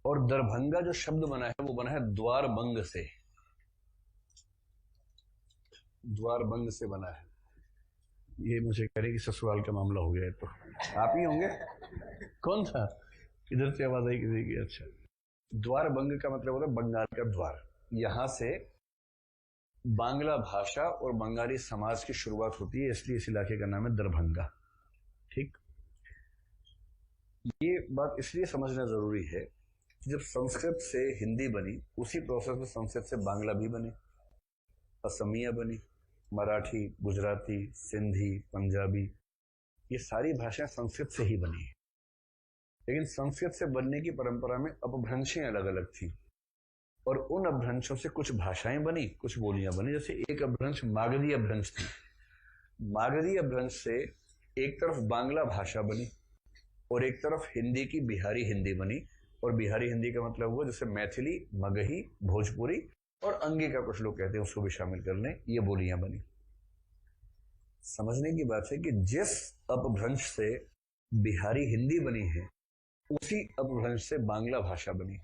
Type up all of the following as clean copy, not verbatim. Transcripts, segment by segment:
और दरभंगा जो शब्द बना है वो बना है द्वारबंग से, द्वारबंग से बना है। ये मुझे कह रहे कि ससुराल का मामला हो गया है, तो आप ही होंगे? कौन था? इधर से आवाज आई किसी की? अच्छा, द्वारबंग का मतलब होता है बंगाल का द्वार। यहां से बांग्ला भाषा और बंगाली समाज की शुरुआत होती है, इसलिए इस इलाके का नाम है दरभंगा। ठीक, ये बात इसलिए समझना जरूरी है कि जब संस्कृत से हिंदी बनी, उसी प्रोसेस में संस्कृत से बांग्ला भी बनी, असमिया बनी, मराठी, गुजराती, सिंधी, पंजाबी, ये सारी भाषाएं संस्कृत से ही बनी है। लेकिन संस्कृत से बनने की परंपरा में अपभ्रंशें अलग अलग थी, और उन अपभ्रंशों से कुछ भाषाएं बनी, कुछ बोलियां बनी। जैसे एक अपभ्रंश मागधी अपभ्रंश थी। मागधी अपभ्रंश से एक तरफ बांग्ला भाषा बनी और एक तरफ हिंदी की बिहारी हिंदी बनी। और बिहारी हिंदी का मतलब हुआ जैसे मैथिली, मगही, भोजपुरी और अंगिका कुछ लोग कहते हैं, उसको भी शामिल कर लें, ये बोलियां बनी। समझने की बात है कि जिस अपभ्रंश से बिहारी हिंदी बनी है, उसी अपभ्रंश से बांग्ला भाषा बनी।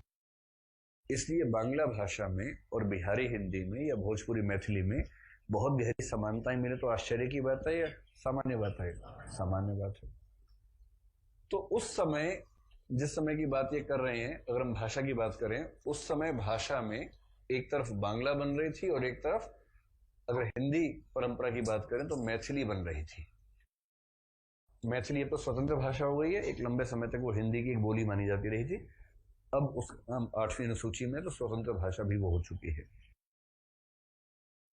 इसलिए बांग्ला भाषा में और बिहारी हिंदी में या भोजपुरी मैथिली में बहुत गहरी समानताएं मिले तो आश्चर्य की बात है या सामान्य बात है? सामान्य बात है। तो उस समय, जिस समय की बात ये कर रहे हैं, अगर हम भाषा की बात करें, उस समय भाषा में एक तरफ बांग्ला बन रही थी और एक तरफ, अगर हिंदी परंपरा की बात करें, तो मैथिली बन रही थी। मैथिली अब तो स्वतंत्र भाषा हो गई है, एक लंबे समय तक वो हिंदी की एक बोली मानी जाती रही थी। अब उस 8वीं अनुसूची में तो स्वतंत्र भाषा भी वो हो चुकी है।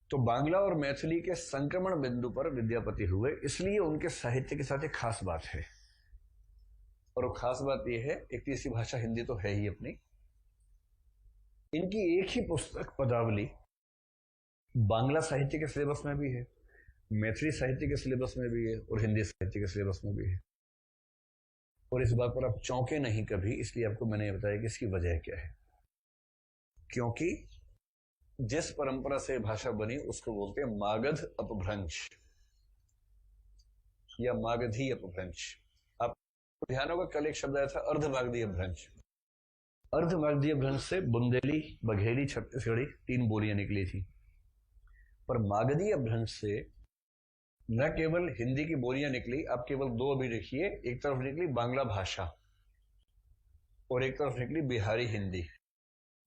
तो बांग्ला और मैथिली के संक्रमण बिंदु पर विद्यापति हुए, इसलिए उनके साहित्य के साथ एक खास बात है। और वो खास बात यह है, एक तीसरी भाषा हिंदी तो है ही अपनी, इनकी एक ही पुस्तक पदावली बांग्ला साहित्य के सिलेबस में भी है, मैथिली साहित्य के सिलेबस में भी है और हिंदी साहित्य के सिलेबस में भी है। और इस बात पर आप चौंके नहीं कभी, इसलिए आपको मैंने बताया कि इसकी वजह क्या है। क्योंकि जिस परंपरा से भाषा बनी उसको बोलते हैं मागध अपभ्रंश या मागधी अपभ्रंश। आप ध्यान होगा, कल एक शब्द आया था अर्धमागधी अपभ्रंश। अर्धमागधी अपभ्रंश से बुंदेली, बघेली, छत्तीसगढ़ी 3 बोलियां निकली थी। पर मागधी अपभ्रंश से न केवल हिंदी की बोलियां निकली, आप केवल 2 अभी देखिए, एक तरफ निकली बांग्ला भाषा और एक तरफ निकली बिहारी हिंदी।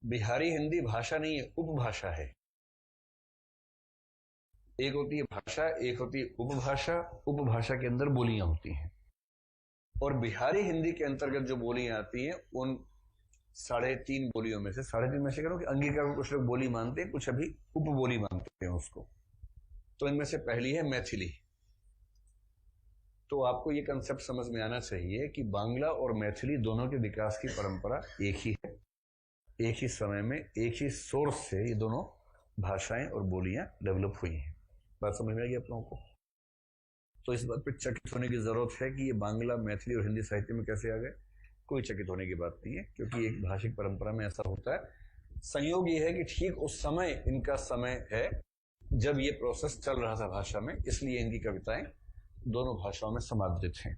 बिहारी हिंदी भाषा नहीं है, उपभाषा है। एक होती है भाषा, एक होती है उपभाषा। उपभाषा के अंदर बोलियां होती हैं, और बिहारी हिंदी के अंतर्गत जो बोलियां आती हैं, उन 3.5 बोलियों में से, 3.5 में से करो कि अंगिका को कुछ लोग बोली मानते हैं, कुछ अभी उपबोली मानते हैं उसको। तो इनमें से पहली है मैथिली। तो आपको ये कंसेप्ट समझ में आना चाहिए कि बांग्ला और मैथिली दोनों के विकास की परंपरा एक ही है। एक ही समय में, एक ही सोर्स से ये दोनों भाषाएं और बोलियां डेवलप हुई हैं। बात समझ में आएगी आप लोगों को? तो इस बात पर चकित होने की जरूरत है कि ये बांग्ला, मैथिली और हिंदी साहित्य में कैसे आ गए? कोई चकित होने की बात नहीं है, क्योंकि एक भाषिक परंपरा में ऐसा होता है। संयोग ये है कि ठीक उस समय इनका समय है जब ये प्रोसेस चल रहा था भाषा में, इसलिए इनकी कविताएं दोनों भाषाओं में समादृत हैं।